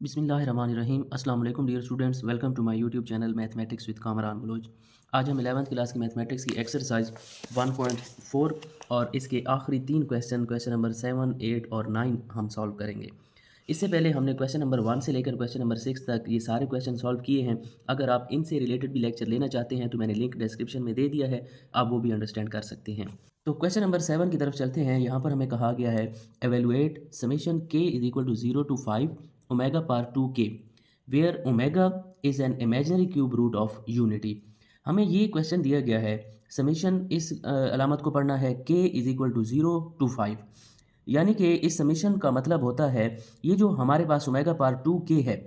बिस्मिल्लाहिर्रहमानिर्रहीम अस्सलाम वालेकुम dear students, welcome to my YouTube channel mathematics with Kamran Baloch. आज हम 11th क्लास की मैथमेटिक्स की एक्सरसाइज 1.4 और इसके आखिरी तीन क्वेश्चन नंबर 7, 8 और 9 हम सॉल्व करेंगे। इससे पहले हमने क्वेश्चन नंबर 1 से लेकर क्वेश्चन नंबर 6 तक ये सारे क्वेश्चन सॉल्व किए हैं। अगर आप इनसे रिलेटेड भी लेक्चर लेना चाहते हैं तो मैंने लिंक डिस्क्रिप्शन में दे दिया है, आप वो भी अंडरस्टैंड कर सकते हैं। तो क्वेश्चन नंबर 7 की तरफ चलते हैं। यहाँ पर हमें कहा गया है evaluate summation k is equal to 0 to 5 omega पार 2k where omega is an imaginary cube root of unity. हमें ये क्वेश्चन दिया गया है, समेशन इस अलामत को पढ़ना है k is equal to 0 to 5, यानी कि इस समेशन का मतलब होता है ये जो हमारे पास ओमेगा पार 2k है,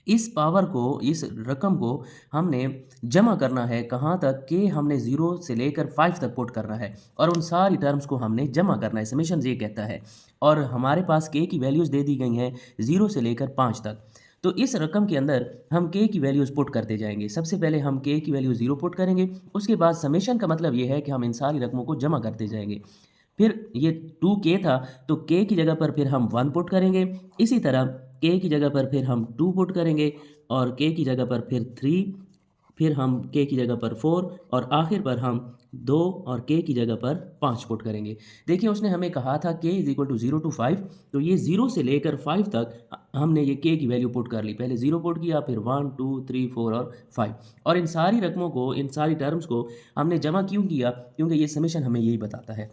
इस पावर को, इस रकम को हमने जमा करना है कहाँ तक कि हमने 0 से लेकर 5 तक पुट करना है और उन सारी टर्म्स को हमने जमा करना है। समेशन ये कहता है और हमारे पास k की वैल्यूज़ दे दी गई हैं 0 से लेकर 5 तक। तो इस रकम के अंदर हम k की वैल्यूज़ पुट करते जाएंगे। सबसे पहले हम k की वैल्यू 0 पुट करेंगे, उसके बाद समेशन का मतलब ये है कि हम इन सारी रकमों को जमा करते जाएंगे। फिर ये 2k था तो k की जगह पर फिर हम 1 पुट करेंगे, इसी तरह k की जगह पर फिर हम 2 पुट करेंगे और k की जगह पर फिर 3, फिर हम k की जगह पर 4 और आखिर पर हम 2 और k की जगह पर 5 पुट करेंगे। देखिए उसने हमें कहा था k is equal to 0 to 5, तो ये 0 से लेकर 5 तक हमने ये k की वैल्यू पुट कर ली। पहले 0 पुट किया, फिर 1 2 3 4 और 5, और इन सारी रकमों को, इन सारी टर्म्स को हमने जमा क्यों किया? क्योंकि ये समेशन हमें यही बताता है।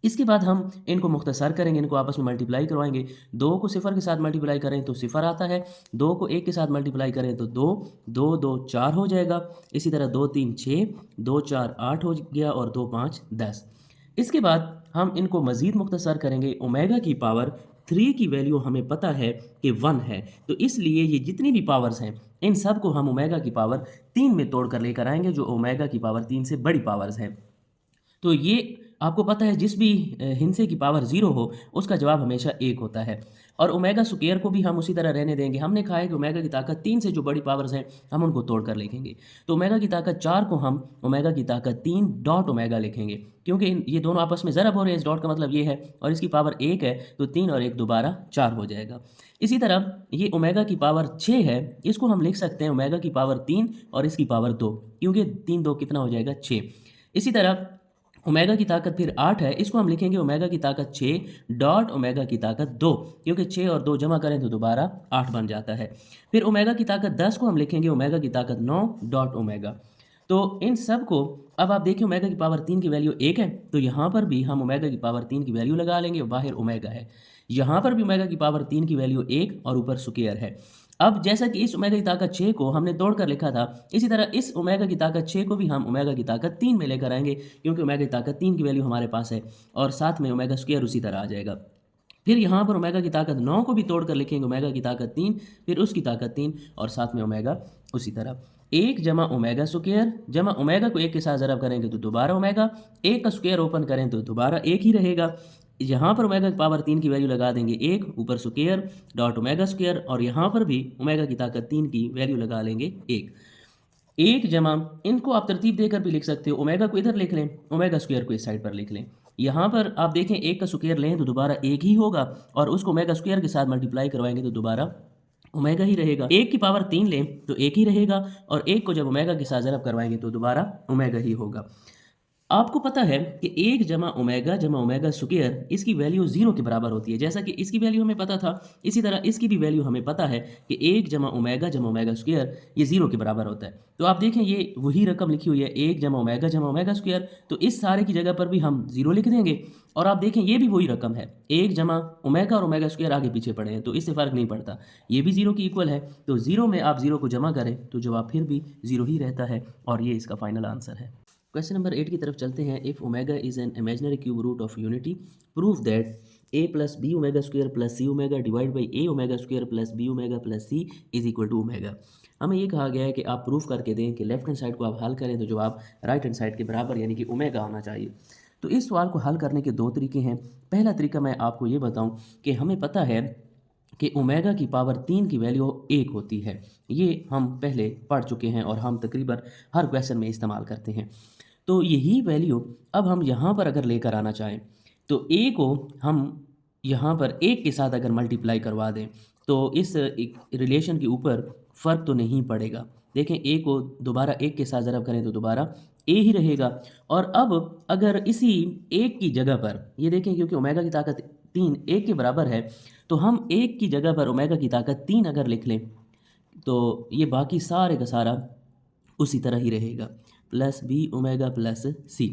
इसके बाद हम इनको मुख्तसर करेंगे, इनको आपस में मल्टीप्लाई करवाएंगे। 2 को 0 के साथ मल्टीप्लाई करें तो 0 आता है, 2 को 1 के साथ मल्टीप्लाई करें तो 2, 2 2 4 हो जाएगा। इसी तरह 2 3 6, 2 4 8 हो गया और 2 5 10। इसके बाद हम इनको मज़ीद मुख्तसर करेंगे। ओमेगा की पावर 3 की वैल्यू हमें पता है कि 1 है, तो इसलिए ये जितनी भी पावर्स हैं इन सब को हम ओमेगा की पावर 3 में तोड़ कर लेकर आएंगे, जो ओमेगा की पावर 3 से बड़ी पावर्स हैं। तो ये आपको पता है जिस भी हिंसे की पावर 0 हो उसका जवाब हमेशा 1 होता है। और ओमेगा स्क्वायर को भी हम उसी तरह रहने देंगे। हमने कहा है कि ओमेगा की ताकत 3 से जो बड़ी पावर्स हैं हम उनको तोड़ कर लिखेंगे। तो ओमेगा की ताकत 4 को हम ओमेगा की ताकत 3 डॉट ओमेगा लिखेंगे, क्योंकि ये दोनों आपस में ज़रब हो रहे हैं। इस डॉट का मतलब ये है, और इसकी पावर 1 है तो 3 और 1 दोबारा 4 हो जाएगा। इसी तरह ये ओमेगा की पावर 6 है, इसको हम लिख सकते हैं ओमेगा की पावर 3 और इसकी पावर 2, क्योंकि 3 2 कितना हो जाएगा 6। इसी तरह ओमेगा की ताकत फिर 8 है, इसको हम लिखेंगे ओमेगा की ताकत 6 डॉट ओमेगा की ताकत 2, क्योंकि 6 और 2 जमा करें तो दोबारा 8 बन जाता है। फिर ओमेगा की ताकत 10 को हम लिखेंगे ओमेगा की ताकत 9 डॉट ओमेगा। तो इन सब को अब आप देखिए, ओमेगा की पावर 3 की वैल्यू 1 है, तो यहाँ पर भी हम ओमेगा की पावर 3 की वैल्यू लगा लेंगे। बाहर ओमेगा है, यहाँ पर भी ओमेगा की पावर 3 की वैल्यू 1 और ऊपर स्क्वायर है। अब जैसा कि इस ओमेगा की ताकत 6 को हमने तोड़ कर लिखा था, इसी तरह इस ओमेगा की ताकत 6 को भी हम ओमेगा की ताकत 3 में लेकर आएंगे, क्योंकि ओमेगा की ताकत 3 की वैल्यू हमारे पास है और साथ में ओमेगा स्क्वायर उसी तरह आ जाएगा। फिर यहाँ पर ओमेगा की ताकत 9 को भी तोड़ कर लिखेंगे, ओमेगा की ताकत 3, फिर उसकी ताकत 3 और साथ में ओमेगा उसी तरह। 1 जमा ओमेगा स्क्वायर जमा ओमेगा को 1 के साथ ज़रब करेंगे तो दोबारा ओमेगा, 1 का स्क्वायर ओपन करें तो दोबारा 1 ही रहेगा। यहाँ पर ओमेगा की पावर 3 की वैल्यू लगा देंगे 1, ऊपर स्क्वायर डॉट ओमेगा स्क्वायर, और यहाँ पर भी ओमेगा की ताकत 3 की वैल्यू लगा लेंगे 1। 1 जमा, इनको आप तरतीब देकर भी लिख सकते हो, ओमेगा को इधर लिख लें, ओमेगा स्क्वायर को इस साइड पर लिख लें। यहाँ पर आप देखें 1 का स्क्वायर लें तो दोबारा 1 ही होगा, और उसको ओमेगा स्क्वायर के साथ मल्टीप्लाई करवाएंगे तो दोबारा ओमेगा ही रहेगा। 1 की पावर 3 लें तो 1 ही रहेगा, और 1 को जब ओमेगा के साथ ज़रब करवाएंगे तो दोबारा ओमेगा ही होगा। आपको पता है कि 1 जमा ओमेगा स्क्वायर इसकी वैल्यू 0 के बराबर होती है। जैसा कि इसकी वैल्यू हमें पता था, इसी तरह इसकी भी वैल्यू हमें पता है कि 1 जमा ओमेगा स्क्वायर ये 0 के बराबर होता है। तो आप देखें ये वही रकम लिखी हुई है, 1 जमा ओमेगा स्क्वायर, तो इस सारे की जगह पर भी हम 0 लिख देंगे। और आप देखें ये भी वही रकम है, 1 जमा ओमेगा और ओमेगा स्क्वायर आगे पीछे पड़े हैं तो इससे फ़र्क नहीं पड़ता, ये भी 0 की इक्वल है। तो 0 में आप 0 को जमा करें तो जवाब फिर भी 0 ही रहता है, और ये इसका फाइनल आंसर है। क्वेश्चन नंबर 8 की तरफ चलते हैं। If omega is an imaginary cube root of unity, prove that a plus B omega square plus C omega divide by a omega square plus B omega plus c is equal to omega. हमें ये कहा गया है कि आप proof करके दें कि लेफ्ट हैंड साइड को आप हल करें तो जवाब राइट हैंड साइड के बराबर यानी कि ओमेगा आना चाहिए। तो इस सवाल को हल करने के दो तरीके हैं। पहला तरीका मैं आपको ये बताऊं कि हमें पता है कि ओमेगा की पावर 3 की वैल्यू 1 होती है। ये हम पहले पढ़ चुके हैं और हम तकरीबन हर क्वेश्चन में इस्तेमाल करते हैं। तो यही वैल्यू अब हम यहाँ पर अगर लेकर आना चाहें तो a को हम यहाँ पर 1 के साथ अगर मल्टीप्लाई करवा दें तो इस रिलेशन के ऊपर फ़र्क तो नहीं पड़ेगा। देखें ए को दोबारा 1 के साथ ज़रब करें तो दोबारा ए ही रहेगा। और अब अगर इसी 1 की जगह पर ये देखें, क्योंकि ओमेगा की ताकत 3 1 के बराबर है, तो हम 1 की जगह पर ओमेगा की ताकत 3 अगर लिख लें तो ये बाकी सारे का सारा उसी तरह ही रहेगा, प्लस बी ओमेगा प्लस सी।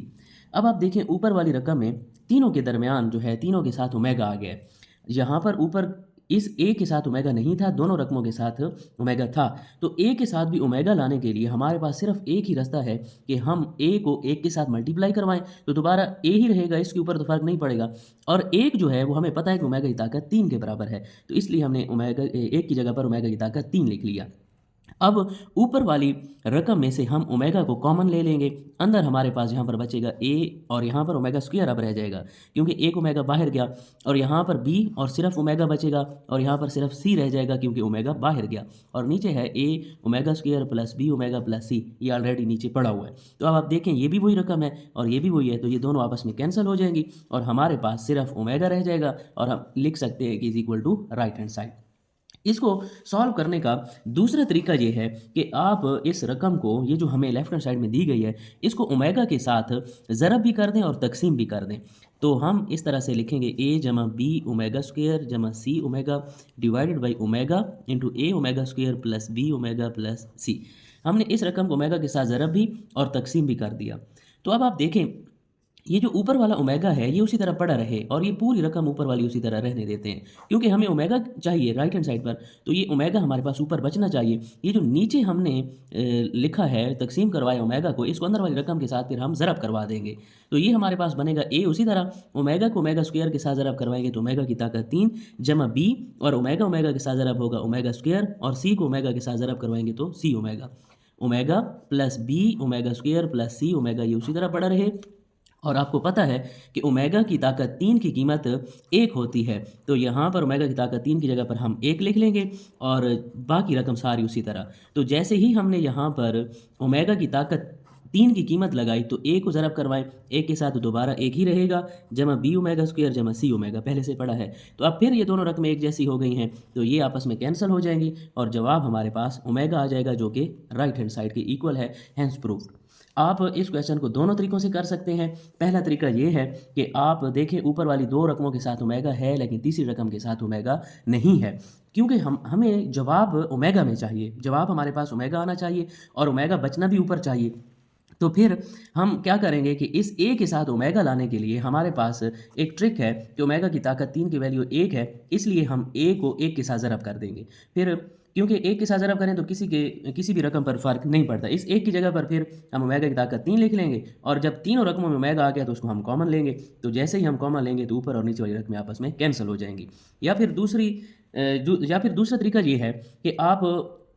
अब आप देखें ऊपर वाली रकम में तीनों के दरमियान जो है तीनों के साथ ओमेगा आ गया है। यहाँ पर ऊपर इस ए के साथ ओमेगा नहीं था, दोनों रकमों के साथ ओमेगा था। तो ए के साथ भी ओमेगा लाने के लिए हमारे पास सिर्फ एक ही रास्ता है कि हम ए को 1 के साथ मल्टीप्लाई करवाएं, तो दोबारा ए ही रहेगा, इसके ऊपर तो फ़र्क नहीं पड़ेगा। और एक जो है वो हमें पता है कि ओमेगा की ताकत 3 के बराबर है, तो इसलिए हमने ओमेगा 1 की जगह पर ओमेगा की ताकत 3 लिख लिया। अब ऊपर वाली रकम में से हम ओमेगा को कॉमन ले लेंगे, अंदर हमारे पास यहाँ पर बचेगा ए और यहाँ पर ओमेगा स्क्वायर अब रह जाएगा, क्योंकि एक ओमेगा बाहर गया, और यहाँ पर बी और सिर्फ ओमेगा बचेगा, और यहाँ पर सिर्फ सी रह जाएगा क्योंकि ओमेगा बाहर गया, और नीचे है A omega square plus B omega plus C, ये ऑलरेडी नीचे पड़ा हुआ है। तो अब आप देखें ये भी वही रकम है और ये भी वही है, तो ये दोनों आपस में कैंसिल हो जाएंगी और हमारे पास सिर्फ ओमेगा रह जाएगा, और हम लिख सकते हैं कि is equal to right hand side. इसको सॉल्व करने का दूसरा तरीका ये है कि आप इस रकम को, ये जो हमें लेफ्ट हैंड साइड में दी गई है, इसको ओमेगा के साथ ज़रब भी कर दें और तकसीम भी कर दें। तो हम इस तरह से लिखेंगे ए जमा बी ओमेगा स्क्वायर जमा C omega divided by omega into A omega square plus B omega plus C. हमने इस रकम को ओमेगा के साथ ज़रब भी और तकसीम भी कर दिया। तो अब आप देखें ये जो ऊपर वाला ओमेगा है ये उसी तरह पड़ा रहे, और ये पूरी रकम ऊपर वाली उसी तरह रहने देते हैं, क्योंकि हमें ओमेगा चाहिए राइट हैंड साइड पर, तो ये ओमेगा हमारे पास ऊपर बचना चाहिए। ये जो नीचे हमने लिखा है तकसीम करवाया ओमेगा को, इसको अंदर वाली रकम के साथ फिर हम ज़रब करवा देंगे, तो ये हमारे पास बनेगा ए। उसी तरह ओमेगा को ओमेगा स्क्वायर के साथ ज़रब करवाएंगे तो ओमेगा की ताकत 3 जमा बी, और ओमेगा ओमेगा के साथ ज़रब होगा ओमेगा स्क्वायर, और सी को ओमेगा के साथ ज़रब करवाएंगे तो C omega. Omega plus B omega square plus सी ओमेगा, ये उसी तरह पड़ा रहे। और आपको पता है कि ओमेगा की ताकत 3 की कीमत 1 होती है, तो यहाँ पर ओमेगा की ताकत 3 की जगह पर हम 1 लिख लेंगे और बाकी रकम सारी उसी तरह। तो जैसे ही हमने यहाँ पर ओमेगा की ताकत 3 की कीमत लगाई तो ए को ज़रब करवाएं, ए के साथ दोबारा एक ही रहेगा, जमा बी ओमेगा स्क्वायर जमा सी ओमेगा, पहले से पड़ा है। तो अब फिर ये दोनों रकमें एक जैसी हो गई हैं, तो ये आपस में कैंसिल हो जाएंगी और जवाब हमारे पास ओमेगा आ जाएगा, जो कि राइट हैंड साइड के इक्वल है, हैंस प्रूव्ड। आप इस क्वेश्चन को दोनों तरीक़ों से कर सकते हैं। पहला तरीका ये है कि आप देखें ऊपर वाली दो रकमों के साथ ओमेगा है, लेकिन तीसरी रकम के साथ ओमेगा नहीं है, क्योंकि हमें जवाब ओमेगा में चाहिए, जवाब हमारे पास ओमेगा आना चाहिए और ओमेगा बचना भी ऊपर चाहिए। तो फिर हम क्या करेंगे कि इस ए के साथ ओमेगा लाने के लिए हमारे पास एक ट्रिक है कि ओमेगा की ताकत 3 की वैल्यू 1 है, इसलिए हम ए को 1 के साथ ज़रब कर देंगे। फिर क्योंकि 1 के साथ ज़रब करें तो किसी भी रकम पर फ़र्क नहीं पड़ता, इस 1 की जगह पर फिर हम ओमेगा की ताकत 3 लिख लेंगे, और जब तीनों रकमों में ओमेगा आ गया तो उसको हम कॉमन लेंगे। तो जैसे ही हम कॉमन लेंगे तो ऊपर और नीचे वाली रकमें आपस में कैंसिल हो जाएंगी। या फिर दूसरा तरीका ये है कि आप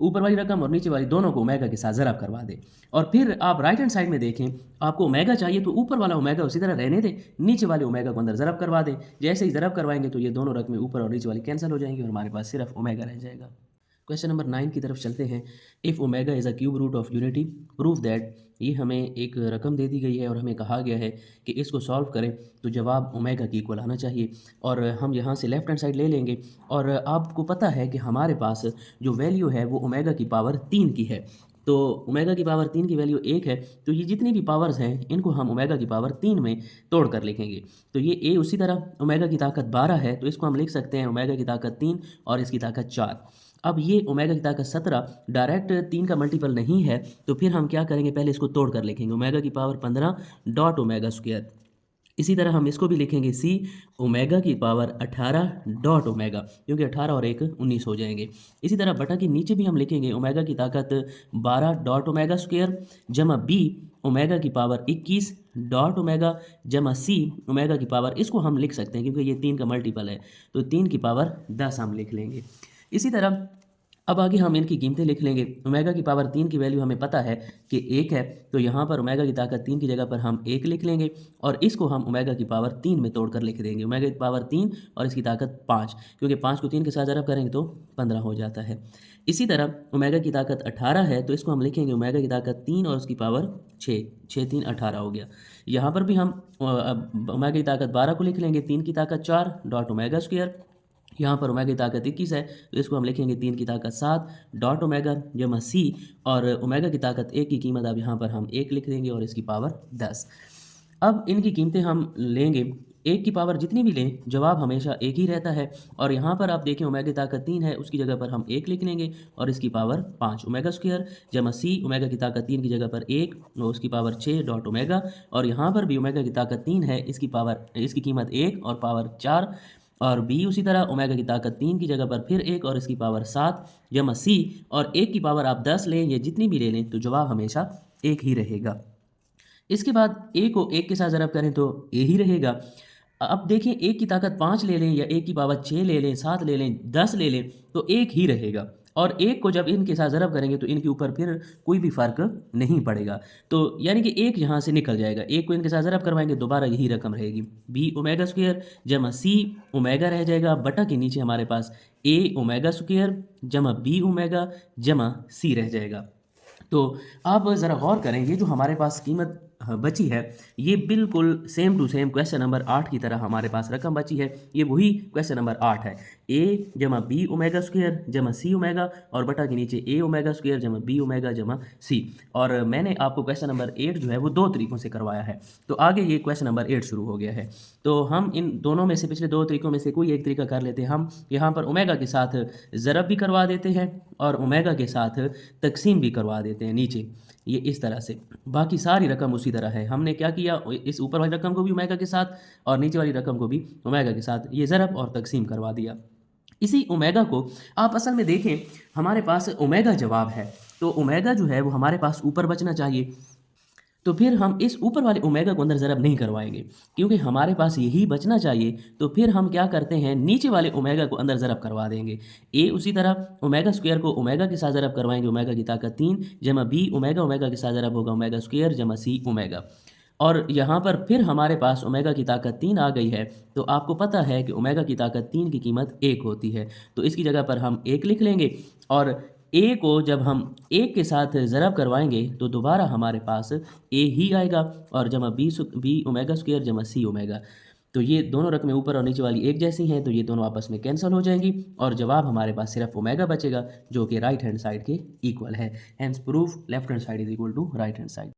ऊपर वाली रकम और नीचे वाली दोनों को ओमेगा के साथ ज़रब करवा दें, और फिर आप राइट हैंड साइड में देखें, आपको ओमेगा चाहिए तो ऊपर वाला ओमेगा उसी तरह रहने दें, नीचे वाले ओमेगा को अंदर ज़रब करवा दें। जैसे ही ज़रब करवाएंगे तो ये दोनों रकमें ऊपर और नीचे वाली कैंसिल हो जाएंगी और हमारे पास सिर्फ ओमेगा रह जाएगा। क्वेश्चन नंबर 9 की तरफ चलते हैं। If omega is a cube root of unity prove that, ये हमें एक रकम दे दी गई है और हमें कहा गया है कि इसको सॉल्व करें तो जवाब ओमेगा की इक्वल आना चाहिए, और हम यहाँ से लेफ़्ट हैंड साइड ले लेंगे। और आपको पता है कि हमारे पास जो वैल्यू है वो ओमेगा की पावर 3 की है, तो ओमेगा की पावर 3 की वैल्यू 1 है, तो ये जितनी भी पावर्स हैं इनको हम ओमेगा की पावर 3 में तोड़ कर लिखेंगे। तो ये ए उसी तरह ओमेगा की ताकत 12 है, तो इसको हम लिख सकते हैं ओमेगा की ताकत 3 और इसकी ताकत 4। अब ये ओमेगा की ताकत 17 डायरेक्ट 3 का मल्टीपल नहीं है, तो फिर हम क्या करेंगे, पहले इसको तोड़ कर लिखेंगे, ओमेगा की पावर 15 डॉट ओमेगा स्क्वायर। इसी तरह हम इसको भी लिखेंगे सी ओमेगा की पावर 18 डॉट ओमेगा, क्योंकि 18 और 1 19 हो जाएंगे। इसी तरह बटा के नीचे भी हम लिखेंगे ओमेगा की ताकत 12 डॉट ओमेगा स्क्वायर जमा बी ओमेगा की पावर 21 डॉट ओमेगा जमा सी ओमेगा की पावर, इसको हम लिख सकते हैं क्योंकि ये 3 का मल्टीपल है, तो 3 की पावर 10 हम लिख लेंगे। इसी तरह अब आगे हम इनकी कीमतें लिख लेंगे। ओमेगा की पावर 3 की वैल्यू हमें पता है कि 1 है, तो यहाँ पर ओमेगा की ताकत 3 की जगह पर हम 1 लिख लेंगे, और इसको हम ओमेगा की पावर 3 में तोड़कर लिख देंगे, ओमेगा की पावर 3 और इसकी ताकत 5, क्योंकि 5 को 3 के साथ ज़रब करेंगे तो 15 हो जाता है। इसी तरह ओमेगा की ताकत 18 है, तो इसको हम लिखेंगे ओमेगा की ताकत 3 और उसकी पावर 6, 6 3 18 हो गया। यहाँ पर भी हम ओमेगा की ताकत 12 को लिख लेंगे, 3 की ताकत 4 डॉट ओमेगा स्क्वायर यहाँ पर ओमेगा की ताकत 21 है, तो इसको हम लिखेंगे 3 की ताकत 7 डॉट ओमेगा जमा सी, और ओमेगा की ताकत 1 की कीमत अब यहाँ पर हम 1 लिख देंगे और इसकी पावर 10। अब इनकी कीमतें हम लेंगे, 1 की पावर जितनी भी लें जवाब हमेशा 1 ही रहता है। और यहाँ पर आप देखें ओमेगा की ताकत 3 है, उसकी जगह पर हम 1 लिख लेंगे और इसकी पावर 5 ओमेगा स्क्वायर जमा सी, ओमेगा की ताकत 3 की जगह पर 1 और उसकी पावर 6 डॉट ओमेगा, और यहाँ पर भी ओमेगा की ताकत 3 है, इसकी कीमत 1 और पावर 4, और बी उसी तरह ओमेगा की ताकत 3 की जगह पर फिर 1 और इसकी पावर 7 जमा सी, और 1 की पावर आप 10 लें या जितनी भी ले लें तो जवाब हमेशा 1 ही रहेगा। इसके बाद ए को 1 के साथ ज़रब करें तो ए ही रहेगा। अब देखें 1 की ताकत 5 ले लें या 1 की पावर 6 ले लें, 7 ले लें, 10 ले लें तो 1 ही रहेगा, और 1 को जब इनके साथ ज़रब करेंगे तो इनके ऊपर फिर कोई भी फ़र्क नहीं पड़ेगा। तो यानी कि 1 यहाँ से निकल जाएगा, 1 को इनके साथ ज़रब करवाएंगे दोबारा यही रकम रहेगी, बी ओमेगा स्क्वायर जमा सी ओमेगा रह जाएगा, बटा के नीचे हमारे पास ए ओमेगा स्क्वायर जमा बी ओमेगा जमा सी रह जाएगा। तो आप ज़रा गौर करें, ये जो हमारे पास कीमत बची है ये बिल्कुल same to same question number 8 की तरह हमारे पास रकम बची है। ये वही क्वेश्चन नंबर 8 है, ए जमा बी ओमेगा स्क्वायर जमा सी ओमेगा और बटा के नीचे ए ओमेगा स्क्वायर जमा बी ओमेगा जमा सी। और मैंने आपको क्वेश्चन नंबर 8 जो है वो 2 तरीक़ों से करवाया है, तो आगे ये क्वेश्चन नंबर 8 शुरू हो गया है। तो हम इन दोनों में से, पिछले 2 तरीक़ों में से कोई एक तरीका कर लेते हैं। हम यहाँ पर ओमेगा के साथ ज़रब भी करवा देते हैं और ओमेगा के साथ तकसीम भी करवा देते हैं नीचे, ये इस तरह से। बाकी सारी रकम उसी तरह है। हमने क्या किया, इस ऊपर वाली रकम को भी ओमेगा के साथ और नीचे वाली रकम को भी ओमेगा के साथ ये ज़रब और तकसीम करवा दिया। इसी ओमेगा को आप असल में देखें, हमारे पास ओमेगा जवाब है, तो ओमेगा जो है वो हमारे पास ऊपर बचना चाहिए। तो फिर हम इस ऊपर वाले ओमेगा को अंदर ज़रब नहीं करवाएंगे क्योंकि हमारे पास यही बचना चाहिए। तो फिर हम क्या करते हैं, नीचे वाले ओमेगा को अंदर ज़रब करवा देंगे। ए उसी तरह ओमेगा स्क्वायर को ओमेगा के साथ ज़रब करवाएंगे, ओमेगा की ताकत 3 जमा बी ओमेगा, ओमेगा के साथ ज़रब होगा ओमेगा स्क्वायर जमा सी ओमेगा। और यहाँ पर फिर हमारे पास ओमेगा की ताकत 3 आ गई है, तो आपको पता है कि ओमेगा की ताकत 3 की कीमत 1 होती है, तो इसकी जगह पर हम 1 लिख लेंगे। और ए को जब हम 1 के साथ ज़रब करवाएंगे तो दोबारा हमारे पास ए ही आएगा और जमा बी ओमेगा स्क्वायर जमा सी ओमेगा। तो ये दोनों रकमें ऊपर और नीचे वाली एक जैसी हैं, तो ये दोनों आपस में कैंसिल हो जाएंगी और जवाब हमारे पास सिर्फ ओमेगा बचेगा जो कि राइट हैंड साइड के इक्वल है। Hence proof left hand side is equal to right hand side.